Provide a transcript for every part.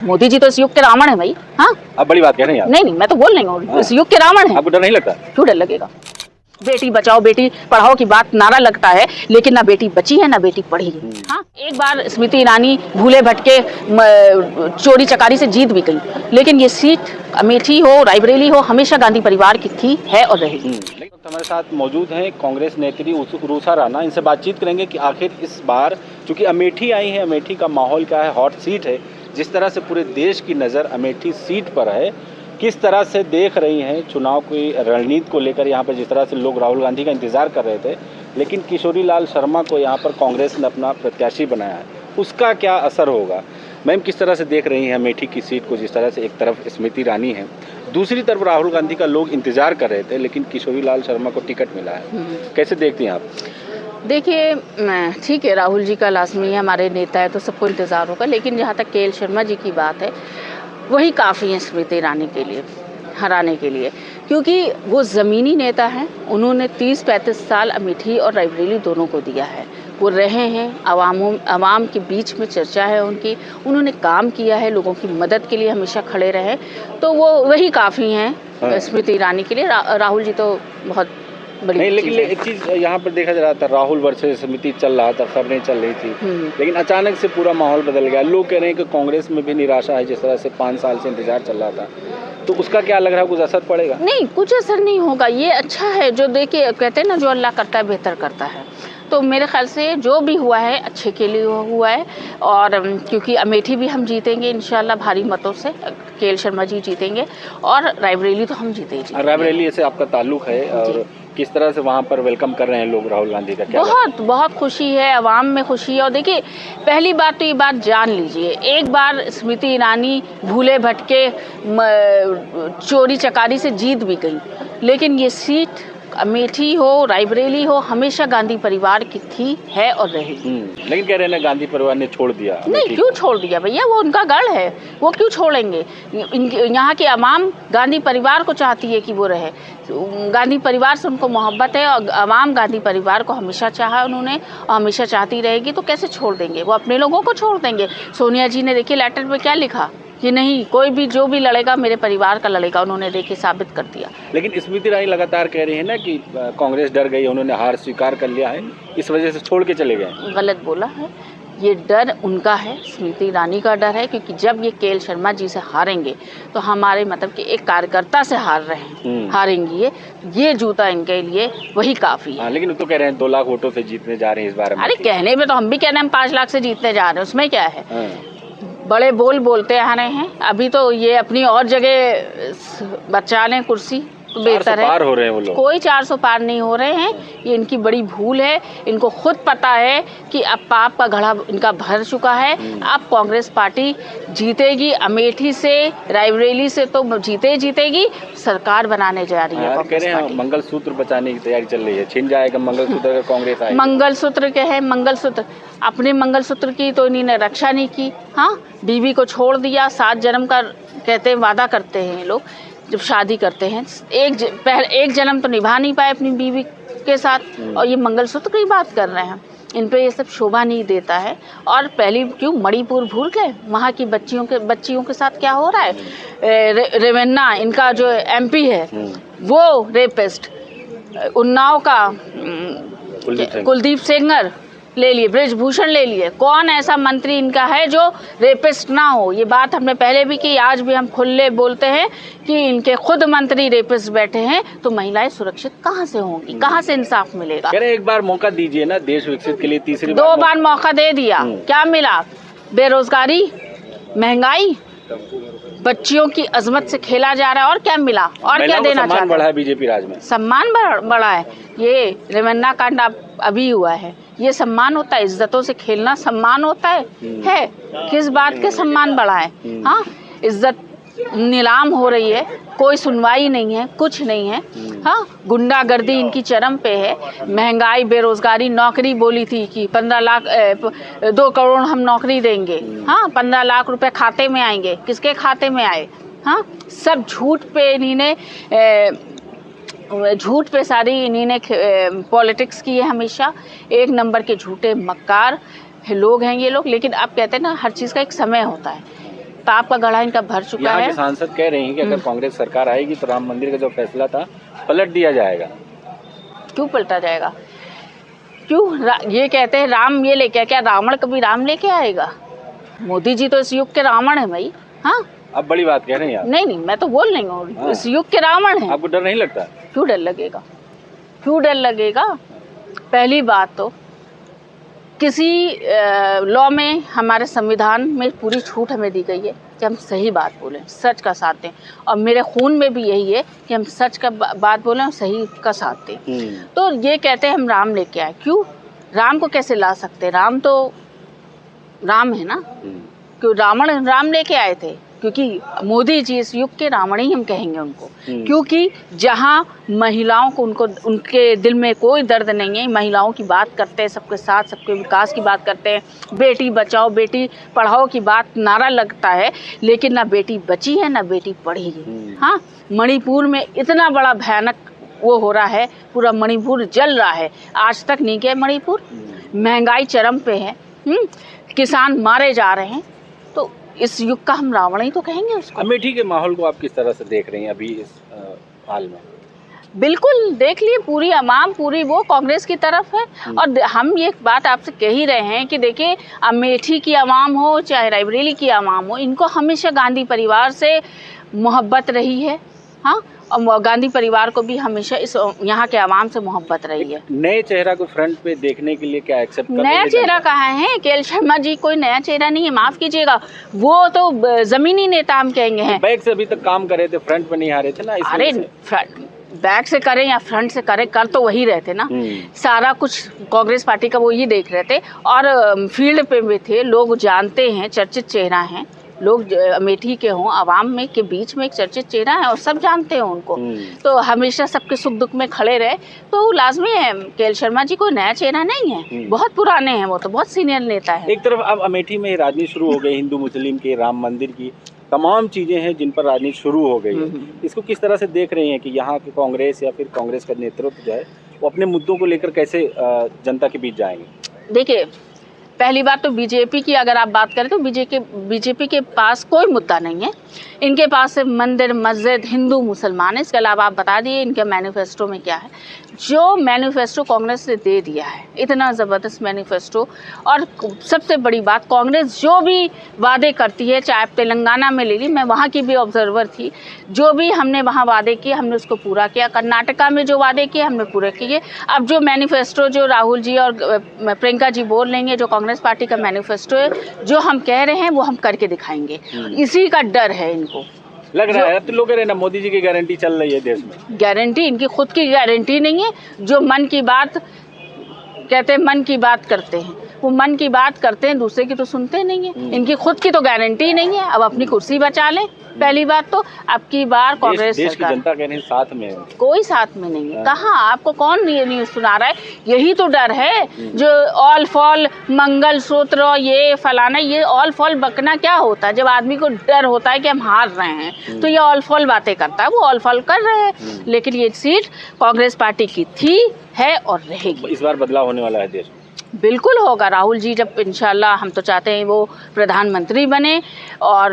मोदी जी तो इस युग के रावण है भाई। हाँ, अब बड़ी बात कह रहे हैं आप। नहीं मैं तो बोल रही हूँ इस युग के रावण है। आपको डर नहीं लगता? क्यों डर लगेगा? बेटी बचाओ बेटी पढ़ाओ की बात नारा लगता है, लेकिन ना बेटी बची है ना बेटी पढ़ी है। हाँ, एक बार स्मृति ईरानी भूले भटके चोरी चकारी से जीत भी गई, लेकिन ये सीट अमेठी हो रायबरेली हो हमेशा गांधी परिवार की थी, है और रहेगी। हमारे साथ मौजूद हैं कांग्रेस नेत्री उषा राणा। इनसे बातचीत करेंगे कि आखिर इस बार चूंकि अमेठी आई है, अमेठी का माहौल क्या है, हॉट सीट है, जिस तरह से पूरे देश की नज़र अमेठी सीट पर है, किस तरह से देख रही हैं चुनाव की रणनीति को लेकर। यहाँ पर जिस तरह से लोग राहुल गांधी का इंतजार कर रहे थे, लेकिन किशोरी लाल शर्मा को यहाँ पर कांग्रेस ने अपना प्रत्याशी बनाया है, उसका क्या असर होगा? मैम, किस तरह से देख रही हैं अमेठी की सीट को? जिस तरह से एक तरफ स्मृति ईरानी है, दूसरी तरफ राहुल गांधी का लोग इंतजार कर रहे थे, लेकिन किशोरी लाल शर्मा को टिकट मिला है, कैसे देखती हैं आप? देखिए, ठीक है, राहुल जी का लाजमी है, हमारे नेता है तो सबको इंतज़ार होगा, लेकिन जहाँ तक के एल शर्मा जी की बात है, वही काफ़ी है स्मृति ईरानी के लिए हराने के लिए, क्योंकि वो ज़मीनी नेता हैं। उन्होंने 30-35 साल अमेठी और रायबरेली दोनों को दिया है, वो रहे हैं, आवाम के बीच में चर्चा है उनकी, उन्होंने काम किया है, लोगों की मदद के लिए हमेशा खड़े रहे, तो वो वही काफ़ी हैं स्मृति ईरानी के लिए। राहुल जी तो बहुत नहीं, लेकिन एक चीज़ यहाँ पर देखा जा रहा था, राहुल वर्सेस समिति चल रहा था, खबरें चल रही थी, लेकिन अचानक से पूरा माहौल बदल गया। लोग कह रहे हैं कि कांग्रेस में भी निराशा है, जिस तरह से 5 साल से इंतजार चल रहा था, तो उसका क्या लग रहा है, कुछ असर पड़ेगा? नहीं, कुछ असर नहीं होगा, ये अच्छा है। जो देखिए कहते हैं ना, जो अल्लाह करता है बेहतर करता है, तो मेरे ख्याल से जो भी हुआ है अच्छे के लिए हुआ है। और क्योंकि अमेठी भी हम जीतेंगे इंशाल्लाह भारी मतों से, के एल शर्मा जी जीतेंगे, और रायबरेली तो हम जीतेंगे। रायबरेली से आपका ताल्लुक है, और किस तरह से वहाँ पर वेलकम कर रहे हैं लोग राहुल गांधी का? क्या बहुत खुशी है, अवाम में खुशी है। और देखिए, पहली बात तो ये बात जान लीजिए, एक बार स्मृति ईरानी भूले भटके चोरी चकारी से जीत भी गई, लेकिन ये सीट अमेठी हो रायबरेली हो हमेशा गांधी परिवार की थी, है और रहेगी। लेकिन कह रहे हैं ना, गांधी परिवार ने छोड़ दिया। नहीं, क्यों छोड़ दिया भैया? वो उनका गढ़ है, वो क्यों छोड़ेंगे? यहाँ की आवाम गांधी परिवार को चाहती है कि वो रहे, गांधी परिवार से उनको मोहब्बत है, और आवाम गांधी परिवार को हमेशा चाहा उन्होंने और हमेशा चाहती रहेगी, तो कैसे छोड़ देंगे? वो अपने लोगों को छोड़ देंगे? सोनिया जी ने देखिए लेटर में क्या लिखा कि नहीं, कोई भी जो भी लड़ेगा मेरे परिवार का लड़ेगा, उन्होंने देखिए साबित कर दिया। लेकिन स्मृति ईरानी लगातार कह रही है ना कि कांग्रेस डर गई, उन्होंने हार स्वीकार कर लिया है, इस वजह से छोड़ के चले गए। गलत बोला है, ये डर उनका है, स्मृति ईरानी का डर है, क्योंकि जब ये के एल शर्मा जी से हारेंगे तो हमारे मतलब कि एक कार्यकर्ता से हारेंगी, ये जूता इनके लिए वही काफ़ी है। लेकिन तो कह रहे हैं 2 लाख वोटों से जीतने जा रहे हैं इस बार। अरे कहने में तो हम भी कह रहे हैं हम 5 लाख से जीतने जा रहे हैं, उसमें क्या है? बड़े बोल बोलते आ रहे हैं, अभी तो ये अपनी और जगह बचा लें कुर्सी तो बेहतर है। पार हो रहे हैं वो लोग। कोई 400 पार नहीं हो रहे हैं, ये इनकी बड़ी भूल है। इनको खुद पता है कि अब पाप का घड़ा इनका भर चुका है। अब कांग्रेस पार्टी जीतेगी, अमेठी से रायबरेली से तो जीतेगी, सरकार बनाने जा रही है। कह रहे हैं मंगलसूत्र बचाने की तैयारी चल रही है, छिन जाएगा मंगलसूत्र अगर कांग्रेस आएगी। मंगलसूत्र क्या है? मंगलसूत्र अपने मंगलसूत्र की तो इन्होंने रक्षा नहीं की। हाँ, बीवी को छोड़ दिया, 7 जन्म का कहते हैं वादा करते हैं लोग जब शादी करते हैं, एक जन्म तो निभा नहीं पाए अपनी बीवी के साथ, और ये मंगलसूत्र की बात कर रहे हैं। इन पे ये सब शोभा नहीं देता है। और पहली क्यों मणिपुर भूल गए? वहाँ की बच्चियों के साथ क्या हो रहा है? रेवन्ना इनका जो MP है वो रेपिस्ट, उन्नाव का कुलदीप सेंगर ले लिए, ब्रिजभूषण ले लिए। कौन ऐसा मंत्री इनका है जो रेपिस्ट ना हो? ये बात हमने पहले भी की, आज भी हम खुले बोलते हैं कि इनके खुद मंत्री रेपिस्ट बैठे हैं, तो महिलाएं सुरक्षित कहाँ से होंगी? कहाँ से इंसाफ मिलेगा? एक बार मौका दीजिए ना देश विकसित के लिए, तीसरी 2 बार मौका दे दिया, क्या मिला? बेरोजगारी, महंगाई, बच्चियों की अजमत से खेला जा रहा है, और क्या मिला? और क्या देना चाहते हैं? बढ़ा है बीजेपी राज में, सम्मान बढ़ा है। ये रेवन्ना कांड अभी हुआ है, ये सम्मान होता है? इज्जतों से खेलना सम्मान होता है? किस बात के सम्मान बढ़ा है? हाँ, इज्जत नीलाम हो रही है, कोई सुनवाई नहीं है, कुछ नहीं है। हाँ, गुंडागर्दी इनकी चरम पे है, महंगाई, बेरोजगारी, नौकरी बोली थी कि 2 करोड़ हम नौकरी देंगे। हाँ, 15 लाख रुपए खाते में आएंगे, किसके खाते में आए? हाँ, सब झूठ पे इन्होंने सारी इन्होंने पॉलिटिक्स की है हमेशा। 1 नंबर के झूठे मक्कार लोग हैं ये लोग। लेकिन अब कहते हैं ना, हर चीज़ का एक समय होता है। पाप का घड़ा इनका भर चुका यहाँ है। के सांसद कह रहे हैं कि अगर कांग्रेस सरकार आएगी तो राम मंदिर का जो फैसला था पलट दिया जाएगा। क्यों पलटा जाएगा? ये कहते हैं राम ये लेके, क्या रावण कभी राम लेके आएगा? मोदी जी तो इस युग के रावण है भाई। हाँ, अब बड़ी बात कह रहे हैं आप। नहीं, मैं तो बोल रही हूँ, इस युग के रावण है। आपको डर नहीं लगता? क्यों डर लगेगा? क्यों डर लगेगा? पहली बात तो किसी लॉ में, हमारे संविधान में पूरी छूट हमें दी गई है कि हम सही बात बोलें, सच का साथ दें, और मेरे खून में भी यही है कि हम सच का बात बोलें और सही का साथ दें। तो ये कहते हैं हम राम लेके आए, क्यों? राम को कैसे ला सकते? राम तो राम है ना। क्यों रावण राम लेके आए थे? क्योंकि मोदी जी इस युग के रावण ही हम कहेंगे उनको, क्योंकि जहां महिलाओं को, उनके दिल में कोई दर्द नहीं है, महिलाओं की बात करते हैं, सबके साथ सबके विकास की बात करते हैं, बेटी बचाओ बेटी पढ़ाओ की बात नारा लगता है, लेकिन ना बेटी बची है ना बेटी पढ़ी है। हाँ, मणिपुर में इतना बड़ा भयानक वो हो रहा है, पूरा मणिपुर जल रहा है, आज तक नहीं गए मणिपुर। महंगाई चरम पे है, किसान मारे जा रहे हैं, तो इस युग का हम रावण ही तो कहेंगे उसको। अमेठी के माहौल को आप किस तरह से देख रही हैं अभी इस हाल में? बिल्कुल देख लिए, पूरी अवाम पूरी वो कांग्रेस की तरफ है। और हम ये बात आपसे कह ही रहे हैं कि देखिए, अमेठी की अवाम हो चाहे रायबरेली की अवाम हो, इनको हमेशा गांधी परिवार से मोहब्बत रही है। हाँ, और गांधी परिवार को भी हमेशा इस यहाँ के अवाम से मोहब्बत रही है। नए चेहरा को फ्रंट पे देखने के लिए क्या एक्सेप्ट कर? नया चेहरा कहाँ है? केएल शर्मा जी कोई नया चेहरा नहीं है, माफ कीजिएगा, वो तो जमीनी नेता हम कहेंगे हैं। बैक से अभी तक काम कर रहे थे, फ्रंट पे नहीं आ रहे थे ना। अरे बैक से करें या फ्रंट से करें, कर तो वही रहे थे ना। सारा कुछ कांग्रेस पार्टी का वो ही देख रहे थे, और फील्ड पे भी थे, लोग जानते हैं, चर्चित चेहरा हैं, लोग अमेठी के हों, आवाम में के बीच में एक चर्चित चेहरा है और सब जानते हैं उनको, तो हमेशा सबके सुख दुख में खड़े रहे, तो लाजमी है। केएल शर्मा जी कोई नया चेहरा नहीं है, बहुत पुराने हैं, वो तो बहुत सीनियर नेता है। एक तरफ अब अमेठी में राजनीति शुरू हो गई, हिंदू मुस्लिम के, राम मंदिर की तमाम चीजें हैं जिन पर राजनीति शुरू हो गई है। इसको किस तरह से देख रही हैं कि यहाँ की कांग्रेस या फिर कांग्रेस का नेतृत्व जो है वो अपने मुद्दों को लेकर कैसे जनता के बीच जाएंगे? देखिए, पहली बात तो बीजेपी की अगर आप बात करें तो बीजेपी के पास कोई मुद्दा नहीं है। इनके पास सिर्फ मंदिर मस्जिद हिंदू मुसलमान है। इसके अलावा आप बता दिए इनके मैनिफेस्टो में क्या है। जो मैनिफेस्टो कांग्रेस ने दे दिया है, इतना ज़बरदस्त मैनिफेस्टो, और सबसे बड़ी बात, कांग्रेस जो भी वादे करती है, चाहे आप तेलंगाना में ले ली, मैं वहाँ की भी ऑब्जर्वर थी, जो भी हमने वहाँ वादे किए हमने उसको पूरा किया। कर्नाटका में जो वादे किए हमने पूरे किए। अब जो मैनिफेस्टो जो राहुल जी और प्रियंका जी बोल लेंगे, जो कांग्रेस पार्टी का मैनिफेस्टो है, जो हम कह रहे हैं वो हम करके दिखाएंगे। इसी का डर है इनको, लग रहा है। अब तो लोग कह रहे हैं ना, मोदी जी की गारंटी चल रही है देश में। गारंटी इनकी खुद की गारंटी नहीं है। जो मन की बात कहते हैं, मन की बात करते हैं, वो मन की बात करते हैं, दूसरे की तो सुनते नहीं है। इनकी खुद की तो गारंटी नहीं है। अब अपनी कुर्सी बचा लें। पहली बात तो अब की बार कांग्रेस देश की जनता कह रही है साथ में है, कोई साथ में नहीं है। कहाँ? आपको कौन ये न्यूज़ सुना रहा है? यही तो डर है, जो ऑल फॉल मंगल सूत्र और ये फलाना, ये ऑल फॉल बकना क्या होता है? जब आदमी को डर होता है कि हम हार रहे हैं, तो ये ऑल फॉल बातें करता है, वो ऑल फॉल कर रहे हैं। लेकिन ये सीट कांग्रेस पार्टी की थी, है और रहेगी। इस बार बदलाव होने वाला है देश में। बिल्कुल होगा। राहुल जी जब इंशाल्लाह, हम तो चाहते हैं वो प्रधानमंत्री बने, और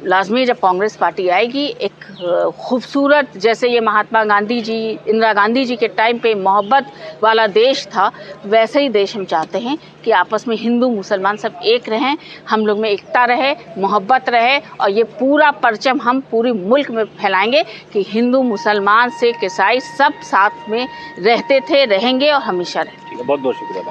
लाजमी जब कांग्रेस पार्टी आएगी, एक खूबसूरत, जैसे ये महात्मा गांधी जी, इंदिरा गांधी जी के टाइम पे मोहब्बत वाला देश था, वैसे ही देश हम चाहते हैं कि आपस में हिंदू मुसलमान सब एक रहें, हम लोग में एकता रहे, मोहब्बत रहे, और ये पूरा परचम हम पूरे मुल्क में फैलाएंगे कि हिंदू मुसलमान सिख ईसाई सब साथ में रहते थे, रहेंगे और हमेशा रहेंगे। बहुत बहुत शुक्रिया।